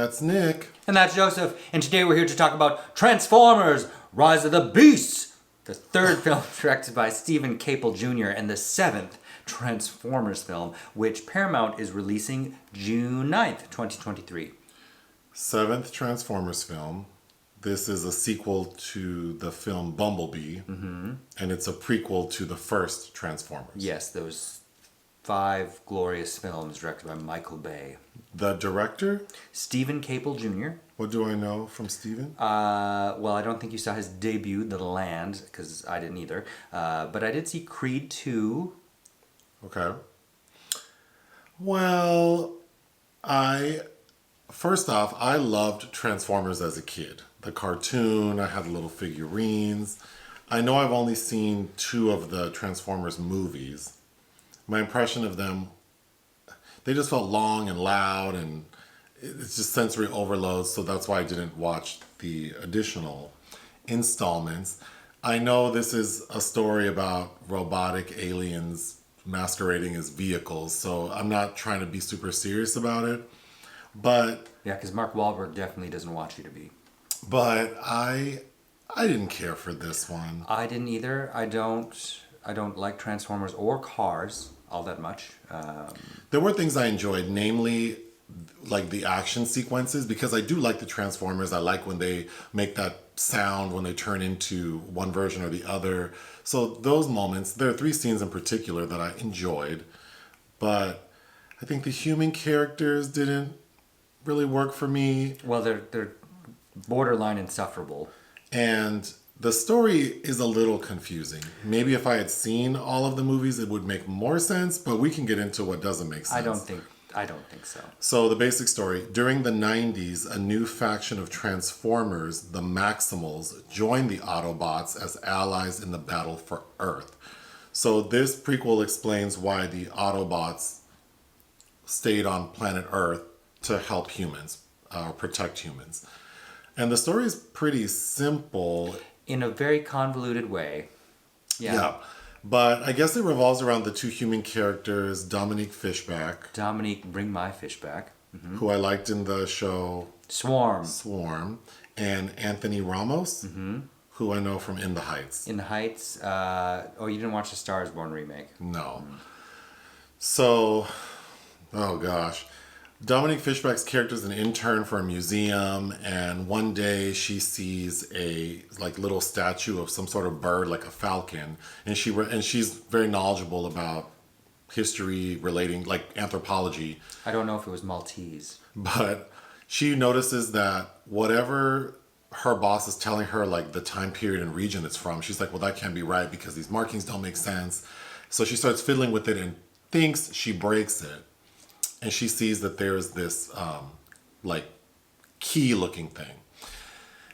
That's Nick. And that's Joseph. And today we're here to talk about Transformers, Rise of the Beasts, the third film directed by Steven Caple Jr. and the seventh Transformers film, which Paramount is releasing June 9th, 2023. Seventh Transformers film. This is a sequel to the film Bumblebee, and it's a prequel to the first Transformers. Yes, those 5 glorious films directed by Michael Bay. The director? Steven Caple Jr. What do I know from Steven? Well, I don't think you saw his debut, The Land, because I didn't either. But I did see Creed 2. Okay. Well, first off, I loved Transformers as a kid. The cartoon, I had little figurines. I know I've only seen 2 of the Transformers movies. My impression of them, they just felt long and loud, and it's just sensory overload, so that's why I didn't watch the additional installments. I know this is a story about robotic aliens masquerading as vehicles, so I'm not trying to be super serious about it, but... Yeah, because Mark Wahlberg definitely doesn't want you to be. But I didn't care for this one. I didn't either. I don't like Transformers or cars all that much. There were things I enjoyed, namely like the action sequences, because I do like the Transformers. I like when they make that sound when they turn into one version or the other. So those moments, there are 3 scenes in particular that I enjoyed, but I think the human characters didn't really work for me. Well, they're borderline insufferable. And the story is a little confusing. Maybe if I had seen all of the movies, it would make more sense, but we can get into what doesn't make sense. I don't think so. So the basic story, during the 90s, a new faction of Transformers, the Maximals, joined the Autobots as allies in the battle for Earth. So this prequel explains why the Autobots stayed on planet Earth to help humans, protect humans. And the story is pretty simple. In a very convoluted way. Yeah. But I guess it revolves around the 2 human characters, Dominique Fishback. Dominique, bring my fish back. Mm-hmm. Who I liked in the show Swarm. And Anthony Ramos, who I know from In the Heights. In the Heights. You didn't watch the Star is Born remake? No. So, oh gosh. Dominique Fishback's character is an intern for a museum, and one day she sees a little statue of some sort of bird, like a falcon, and she's very knowledgeable about history relating, like anthropology. I don't know if it was Maltese. But she notices that whatever her boss is telling her, like the time period and region it's from, she's like, well, that can't be right because these markings don't make sense. So she starts fiddling with it and thinks she breaks it. And she sees that there's this key-looking thing.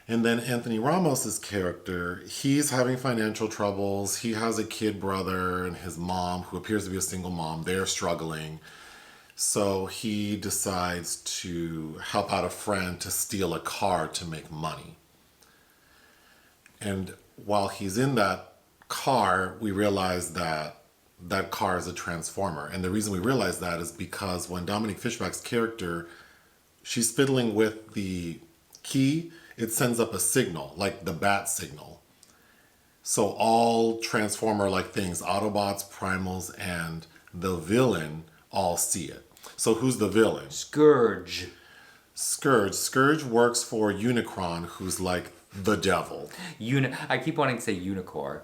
And then Anthony Ramos's character, he's having financial troubles. He has a kid brother, and his mom, who appears to be a single mom, they're struggling. So he decides to help out a friend to steal a car to make money. And while he's in that car, we realize that car is a Transformer. And the reason we realize that is because when Dominique Fishback's character, she's fiddling with the key, it sends up a signal, like the bat signal. So all Transformer-like things, Autobots, Primals, and the villain all see it. So who's the villain? Scourge. Scourge works for Unicron, who's like the devil. I keep wanting to say Unicorn.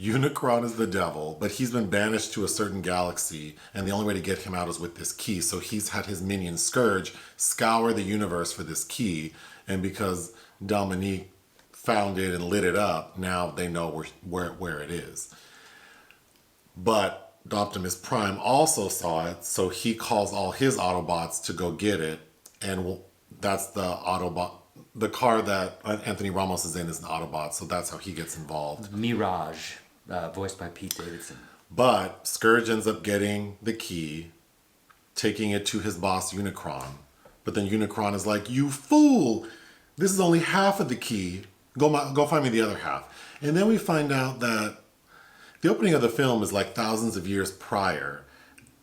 Unicron is the devil, but he's been banished to a certain galaxy, and the only way to get him out is with this key. So he's had his minion Scourge scour the universe for this key, and because Dominique found it and lit it up, now they know where it is. But Optimus Prime also saw it, so he calls all his Autobots to go get it, and that's the Autobot. The car that Anthony Ramos is in is an Autobot, so that's how he gets involved. Mirage, voiced by Pete Davidson. But Scourge ends up getting the key, taking it to his boss Unicron. But then Unicron is like, "You fool! This is only half of the key. Go find me the other half." And then we find out that the opening of the film is like thousands of years prior.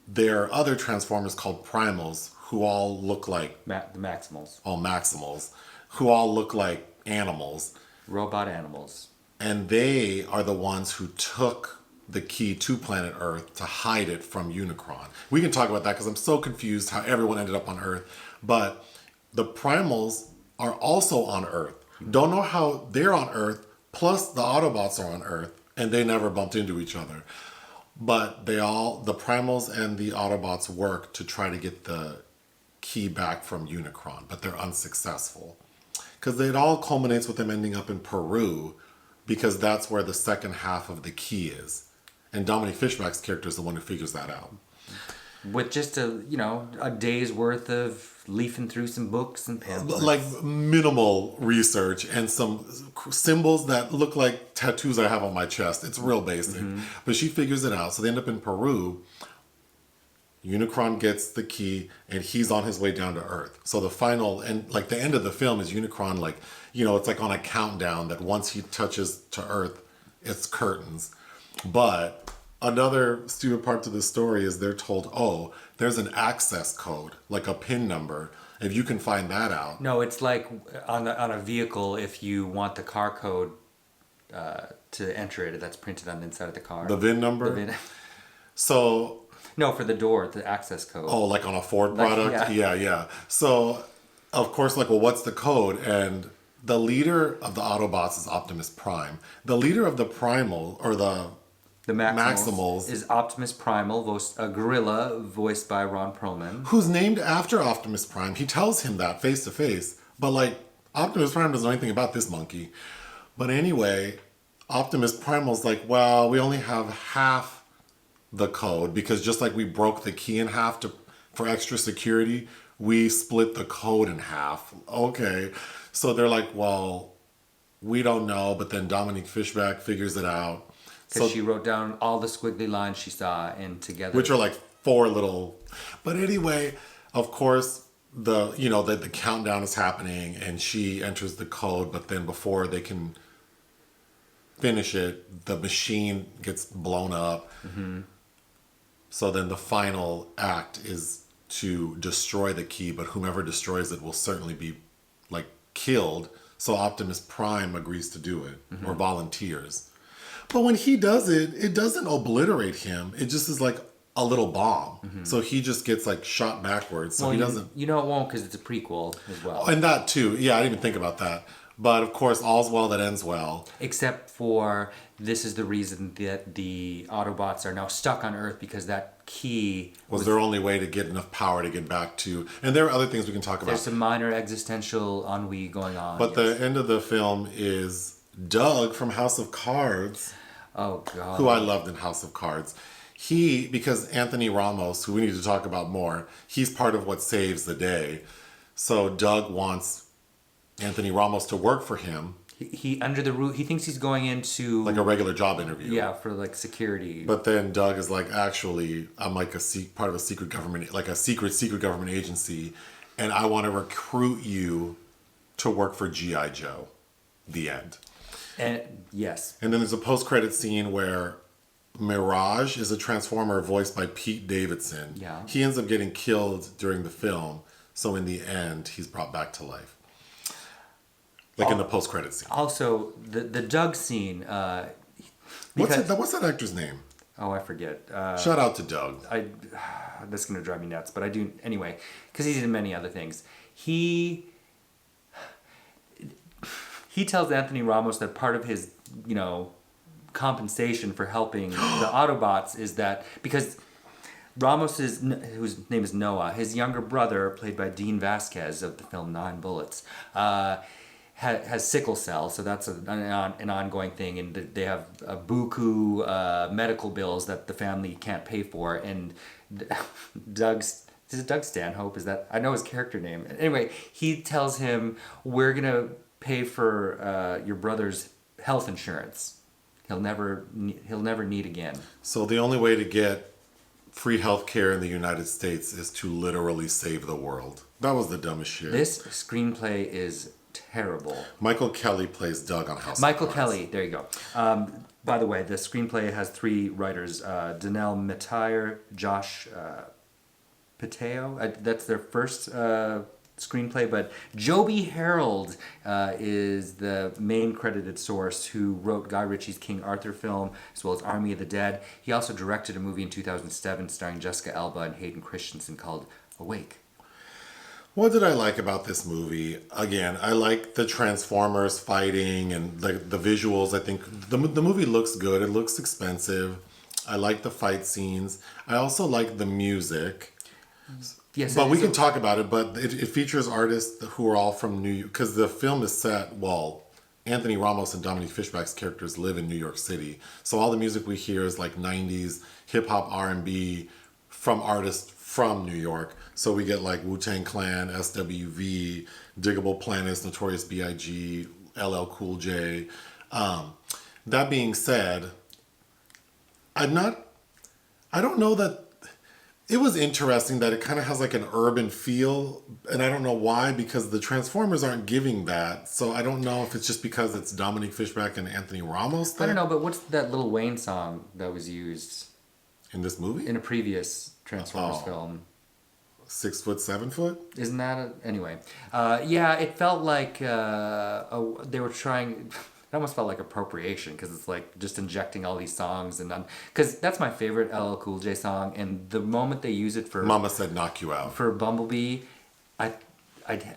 There are other Transformers called Primals who all look like The Maximals. all Maximals, who all look like animals. Robot animals. And they are the ones who took the key to planet Earth to hide it from Unicron. We can talk about that because I'm so confused how everyone ended up on Earth. But the Primals are also on Earth. Don't know how they're on Earth, plus the Autobots are on Earth, and they never bumped into each other. But the Primals and the Autobots work to try to get the key back from Unicron, but they're unsuccessful. Because it all culminates with them ending up in Peru, because that's where the second half of the key is. And Dominique Fishback's character is the one who figures that out. With just a day's worth of leafing through some books and pamphlets. Like minimal research and some symbols that look like tattoos I have on my chest. It's real basic. But she figures it out. So they end up in Peru. Unicron gets the key and he's on his way down to Earth. So the final, and like the end of the film is Unicron, like, it's like on a countdown that once he touches to Earth, it's curtains. But another stupid part to the story is they're told, oh, there's an access code, like a PIN number, if you can find that out. No, it's like on a vehicle, if you want the car code to enter it, that's printed on the inside of the car. The VIN number? The VIN. So... No, for the door, the access code. Oh, like on a Ford product? Yeah. So, of course, like, well, what's the code? And the leader of the Autobots is Optimus Prime. The leader of the Primal, or the Maximals is Optimus Primal, a gorilla voiced by Ron Perlman. Who's named after Optimus Prime. He tells him that face to face. But, like, Optimus Prime doesn't know anything about this monkey. But anyway, Optimus Primal's like, well, we only have half the code, because just like we broke the key in half for extra security, we split the code in half. Okay. So they're like, well, we don't know. But then Dominique Fishback figures it out. Because she wrote down all the squiggly lines she saw in together. Which are like 4 little... But anyway, of course, the countdown is happening and she enters the code, but then before they can finish it, the machine gets blown up. So then the final act is to destroy the key, but whomever destroys it will certainly be like killed. So Optimus Prime agrees to do it, or volunteers. But when he does it, it doesn't obliterate him. It just is like a little bomb. So he just gets like shot backwards. So he doesn't. You know it won't, because it's a prequel as well. And that too. Yeah, I didn't even think about that. But of course, all's well that ends well. Except for this is the reason that the Autobots are now stuck on Earth, because that key was their only way to get enough power to get back to. And there are other things we can talk about. There's some minor existential ennui going on. But the end of the film is Doug from House of Cards. Oh, God. Who I loved in House of Cards. Because Anthony Ramos, who we need to talk about more, he's part of what saves the day. So Doug wants Anthony Ramos to work for him. He under the roof. He thinks he's going into like a regular job interview. Yeah, for like security. But then Doug is like, actually, I'm like part of a secret government, like a secret government agency, and I want to recruit you to work for G.I. Joe. The end. And yes. And then there's a post-credit scene where Mirage is a Transformer voiced by Pete Davidson. Yeah. He ends up getting killed during the film, so in the end, he's brought back to life. Like in the post-credit scene. Also, the Doug scene. What's that actor's name? Oh, I forget. Shout out to Doug. That's going to drive me nuts, but I do anyway, because he's in many other things. He tells Anthony Ramos that part of his, compensation for helping the Autobots is that because Ramos's, whose name is Noah, his younger brother, played by Dean Vazquez of the film 9 Bullets, has sickle cell, so that's an ongoing thing, and they have buku medical bills that the family can't pay for, and is it Doug Stanhope? Is that, I know his character name. Anyway, he tells him, we're gonna pay for your brother's health insurance. He'll never need again. So the only way to get free health care in the United States is to literally save the world. That was the dumbest shit. This screenplay is terrible. Michael Kelly plays Doug on House of Cards. Michael Kelly, there you go. By the way, the screenplay has 3 writers: Darnell Metayer, Josh Pateo. That's their first screenplay, but Joby Harold is the main credited source who wrote Guy Ritchie's King Arthur film, as well as Army of the Dead. He also directed a movie in 2007 starring Jessica Alba and Hayden Christensen called Awake. What did I like about this movie? Again, I like the Transformers fighting and the visuals. I think the movie looks good. It looks expensive. I like the fight scenes. I also like the music. Yes, but we can talk about it, but it features artists who are all from New York, because the film is set, well, Anthony Ramos and Dominique Fishback's characters live in New York City. So all the music we hear is like 90s hip-hop R&B from artists from New York. So we get like Wu-Tang Clan, SWV, Diggable Planets, Notorious B.I.G., LL Cool J. That being said, I don't know that... It was interesting that it kind of has like an urban feel, and I don't know why, because the Transformers aren't giving that. So I don't know if it's just because it's Dominique Fishback and Anthony Ramos thing. I don't know, but what's that Lil Wayne song that was used In this movie? in a previous Transformers film? 6 foot, 7 foot? Isn't that anyway? Yeah, it felt like they were trying. It almost felt like appropriation, because it's like just injecting all these songs and because that's my favorite LL Cool J song, and the moment they use it for Mama Said Knock You Out. for Bumblebee, I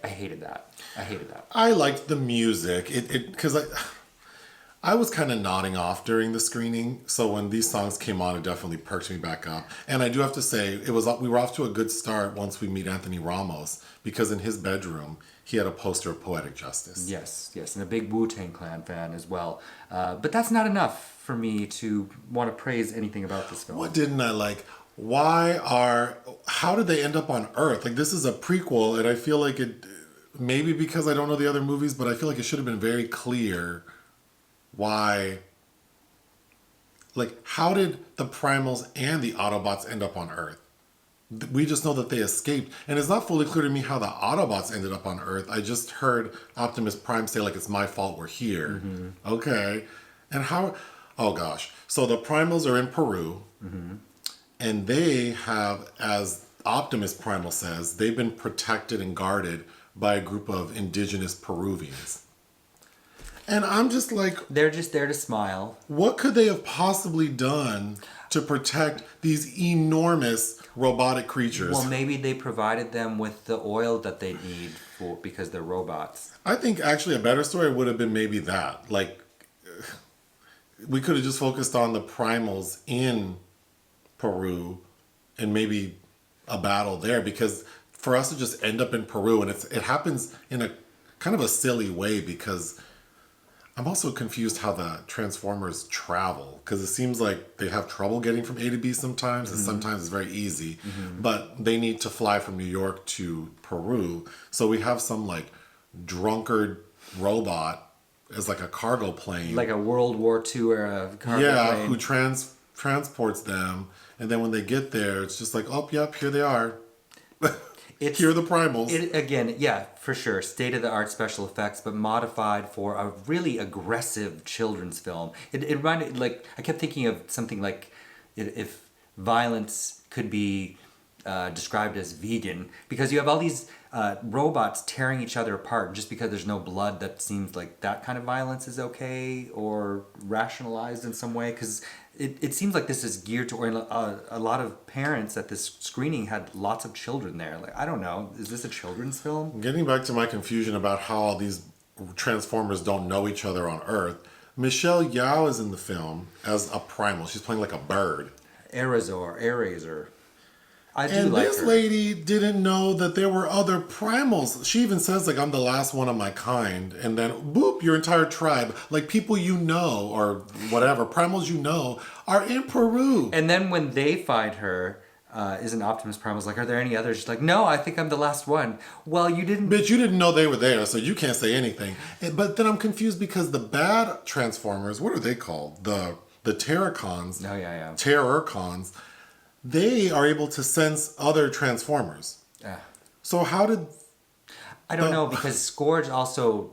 hated that. I hated that. I liked the music. Because I was kind of nodding off during the screening, so when these songs came on, it definitely perked me back up. And I do have to say, we were off to a good start once we meet Anthony Ramos, because in his bedroom, he had a poster of Poetic Justice. Yes, and a big Wu-Tang Clan fan as well. But that's not enough for me to want to praise anything about this film. What didn't I like? How did they end up on Earth? Like, this is a prequel, and I feel like maybe because I don't know the other movies, but I feel like it should have been very clear why, like, how did the Primals and the Autobots end up on Earth? We just know that they escaped, and it's not fully clear to me how the Autobots ended up on Earth. I just heard Optimus Prime say, like, it's my fault we're here. Mm-hmm. Okay. And how... Oh, gosh. So the Primals are in Peru, mm-hmm. and they have, as Optimus Primal says, they've been protected and guarded by a group of indigenous Peruvians. And I'm just like... They're just there to smile. What could they have possibly done to protect these enormous robotic creatures? Well, maybe they provided them with the oil that they need because they're robots. I think actually a better story would have been maybe that. Like, we could have just focused on the Primals in Peru and maybe a battle there, because for us to just end up in Peru, and it happens in a kind of a silly way, because I'm also confused how the Transformers travel, because it seems like they have trouble getting from A to B sometimes, and sometimes it's very easy. Mm-hmm. But they need to fly from New York to Peru. So we have some like drunkard robot as like a cargo plane. Like a World War II era cargo plane. Yeah, who transports them. And then when they get there, it's just like, oh, yep, here they are. Here are the Primals. Again, yeah, for sure. State-of-the-art special effects, but modified for a really aggressive children's film. It reminded, like, I kept thinking of something like if violence could be described as vegan, because you have all these robots tearing each other apart just because there's no blood. That seems like that kind of violence is okay or rationalized in some way, because it seems like this is geared to a lot of parents at this screening had lots of children there. Like, I don't know, is this a children's film? Getting back to my confusion about how all these Transformers don't know each other on Earth, Michelle Yeoh is in the film as a primal. She's playing like a bird. Eraser. I do and like this her. lady didn't know that there were other primals. She even says, like, I'm the last one of my kind. And then, boop, your entire tribe, like people you know or whatever, primals you know, are in Peru. And then when they find her, isn't Optimus Primal's like, are there any others? She's like, no, I think I'm the last one. Well, you didn't... Bitch, you didn't know they were there, so you can't say anything. But then I'm confused because the bad Transformers, what are they called? The Terracons. Oh, yeah. Terrorcons. They are able to sense other Transformers. Yeah. So how did... I don't know, because Scourge also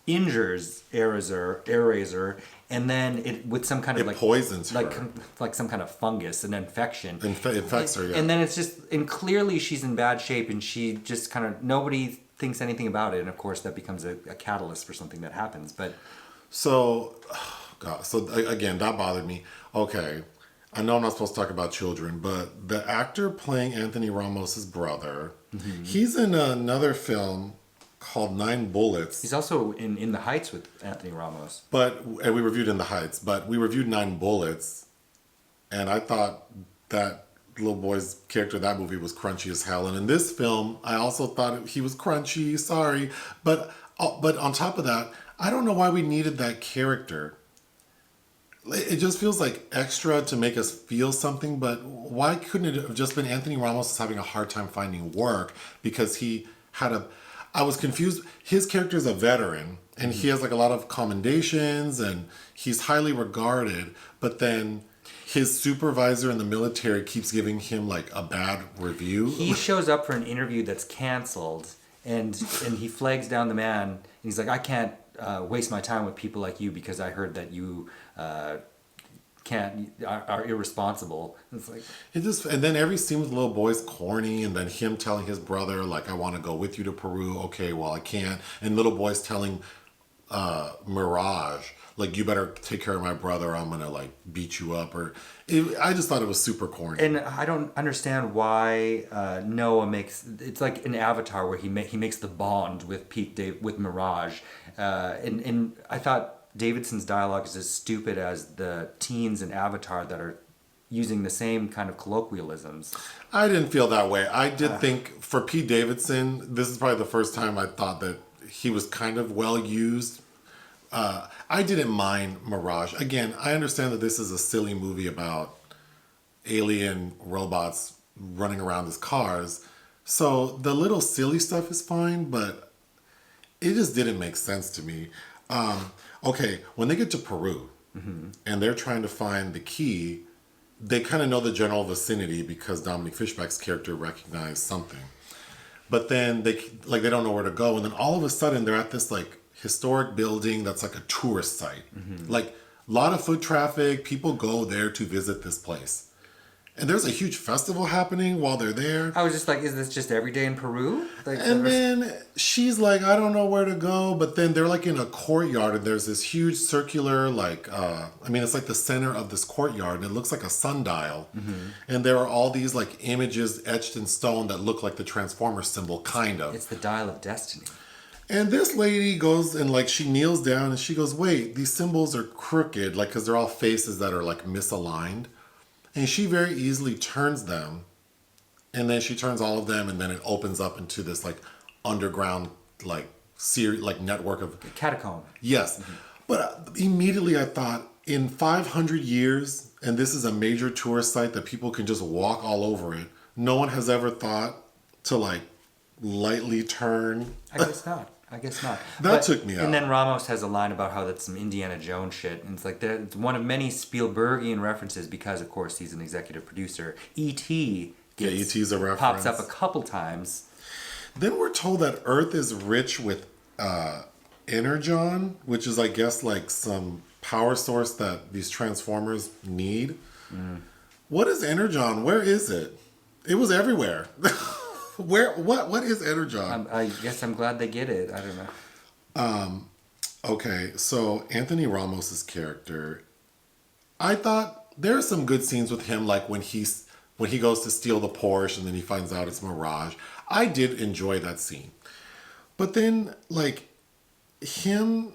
injures Eraser, and then it with some kind of it poisons her. like some kind of fungus, an infection. Infects her, yeah. And then it's just, and clearly she's in bad shape, and she just kind of, nobody thinks anything about it, and of course that becomes a catalyst for something that happens. But so, God, so again, that bothered me. Okay, I know I'm not supposed to talk about children, but the actor playing Anthony Ramos' brother, he's in another film called 9 Bullets. he's also in The Heights with Anthony Ramos. And we reviewed In the Heights, but we reviewed 9 Bullets, and I thought that little boy's character in that movie was crunchy as hell. And in this film, I also thought he was crunchy, sorry. But on top of that, I don't know why we needed that character. It just feels like extra to make us feel something, but why couldn't it have just been Anthony Ramos having a hard time finding work because he had I was confused. His character is a veteran, and he has like a lot of commendations, and he's highly regarded, but then his supervisor in the military keeps giving him like a bad review. He shows up for an interview that's canceled, and he flags down the man, and he's like, I can't waste my time with people like you because I heard that you are irresponsible. It's like and then every scene with the little boy's corny, and then him telling his brother like, I want to go with you to Peru. Okay, well I can't. And little boy's telling Mirage like, you better take care of my brother, or I'm gonna like beat you up. I just thought it was super corny. And I don't understand why Noah makes, it's like an Avatar where he makes the bond with with Mirage, and I thought Davidson's dialogue is as stupid as the teens in Avatar that are using the same kind of colloquialisms. I didn't feel that way. I did think for Pete Davidson, this is probably the first time I thought that he was kind of well used. I didn't mind Mirage. Again, I understand that this is a silly movie about alien robots running around as cars. So the little silly stuff is fine, but it just didn't make sense to me. Okay, when they get to Peru and they're trying to find the key, they kind of know the general vicinity because Dominique Fishback's character recognized something. But then they don't know where to go, and then all of a sudden they're at this like historic building that's like a tourist site. Like a lot of foot traffic, people go there to visit this place. And there's a huge festival happening while they're there. I was just like, is this just every day in Peru? And then she's like, I don't know where to go. But then they're like in a courtyard, and there's this huge circular, like, it's like the center of this courtyard, and it looks like a sundial. And there are all these like images etched in stone that look like the Transformers symbol, kind of. It's the dial of destiny. And this lady goes and like she kneels down and she goes, wait, these symbols are crooked, like, because they're all faces that are like misaligned. And she very easily turns them, and then she turns all of them, and then it opens up into this like underground like network of catacomb. Yes, but immediately I thought, in 500 years, and this is a major tourist site that people can just walk all over it. No one has ever thought to like lightly turn. I guess not. That took me out. And then Ramos has a line about how that's some Indiana Jones shit. And it's like, it's one of many Spielbergian references because, of course, he's an executive producer. E.T. E.T.'s a reference. Pops up a couple times. Then we're told that Earth is rich with energon, which is, I guess, like some power source that these Transformers need. What is energon? Where is it? It was everywhere. What is energon? I guess I'm glad they get it. I don't know. Okay, so Anthony Ramos's character, I thought there are some good scenes with him, like when he goes to steal the Porsche and then he finds out it's Mirage. I did enjoy that scene. But then, like, they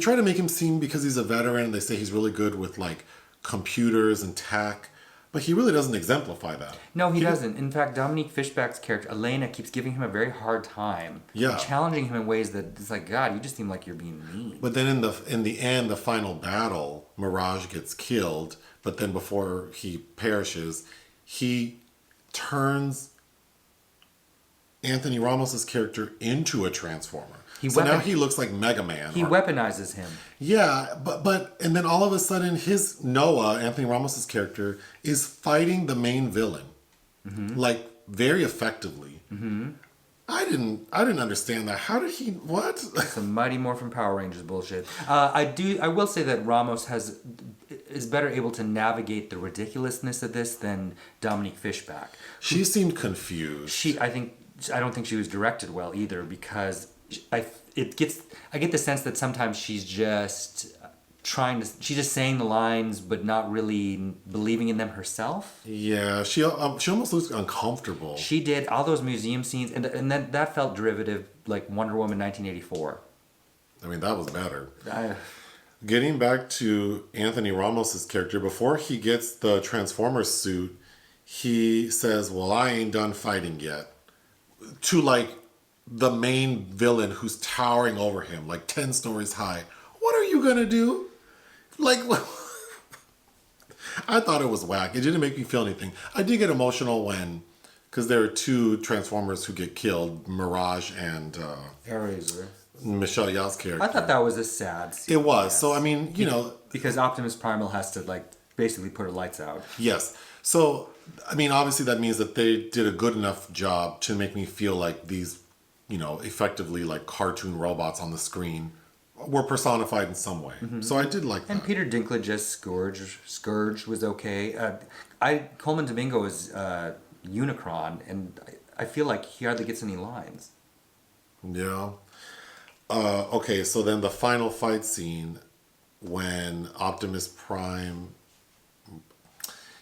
try to make him seem, because he's a veteran, they say he's really good with like computers and tech. But he really doesn't exemplify that. No, he doesn't. In fact, Dominique Fishback's character, Elena, keeps giving him a very hard time. Yeah. Challenging him in ways that it's like, God, you just seem like you're being mean. But then in the end, the final battle, Mirage gets killed. But then before he perishes, he turns Anthony Ramos's character into a Transformer. Now he looks like Mega Man. He weaponizes him. Yeah, but and then all of a sudden his Noah, Anthony Ramos's character, is fighting the main villain. Like very effectively. I didn't understand that. How did he, what? Some Mighty Morphin Power Rangers bullshit. I will say that Ramos is better able to navigate the ridiculousness of this than Dominique Fishback. She seemed confused. I don't think she was directed well either, because I get the sense that sometimes she's just she's just saying the lines but not really believing in them herself. Yeah, she almost looks uncomfortable. She did all those museum scenes, and that felt derivative, like Wonder Woman 1984. I mean, that was better. Getting back to Anthony Ramos's character, before he gets the Transformers suit, he says, "Well, I ain't done fighting yet," to like the main villain who's towering over him, like 10 stories high. What are you gonna do? Like, I thought it was whack. It didn't make me feel anything. I did get emotional because there are two Transformers who get killed, Mirage and Eraser. Michelle Yeoh's character. I thought that was a sad scene. It was. Yes. So, I mean, because Optimus Primal has to, like, basically put her lights out. Yes. So, I mean, obviously that means that they did a good enough job to make me feel like these, effectively like cartoon robots on the screen were personified in some way. Mm-hmm. So I did like that. And Peter Dinklage as Scourge was okay. Coleman Domingo is Unicron, and I feel like he hardly gets any lines. Yeah. Okay, so then the final fight scene when Optimus Prime,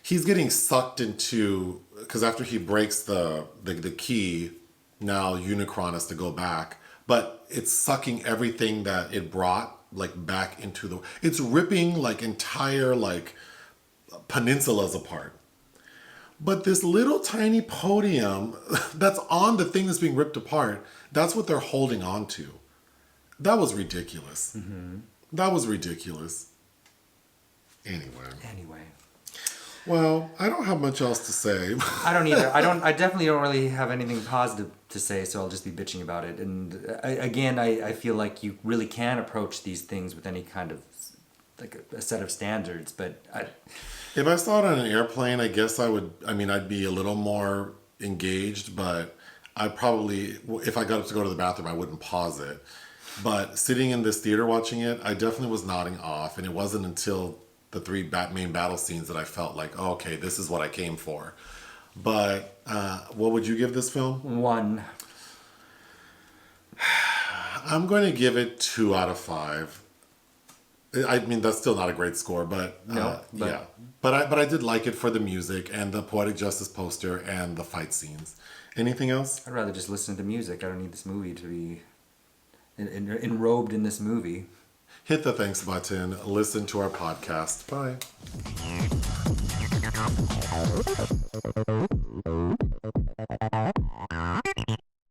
he's getting sucked into, because after he breaks the key, now Unicron has to go back. But it's sucking everything that it brought, like, back into it's ripping, like, entire, like, peninsulas apart. But this little tiny podium that's on the thing that's being ripped apart, that's what they're holding on to. That was ridiculous. Mm-hmm. That was ridiculous. Anyway. Well, I don't have much else to say. I don't either. I definitely don't really have anything positive to say, so I'll just be bitching about it. And I feel like you really can approach these things with any kind of, like, a set of standards, but if I saw it on an airplane, I guess I'd be a little more engaged, but I probably, if I got up to go to the bathroom, I wouldn't pause it. But sitting in this theater watching it, I definitely was nodding off, and it wasn't until the three main battle scenes that I felt like, oh, okay, this is what I came for. But what would you give this film? 1. I'm going to give it 2 out of 5. I mean, that's still not a great score, but yeah. But I did like it for the music and the Poetic Justice poster and the fight scenes. Anything else? I'd rather just listen to music. I don't need this movie to be enrobed in this movie. Hit the thanks button. Listen to our podcast. Bye.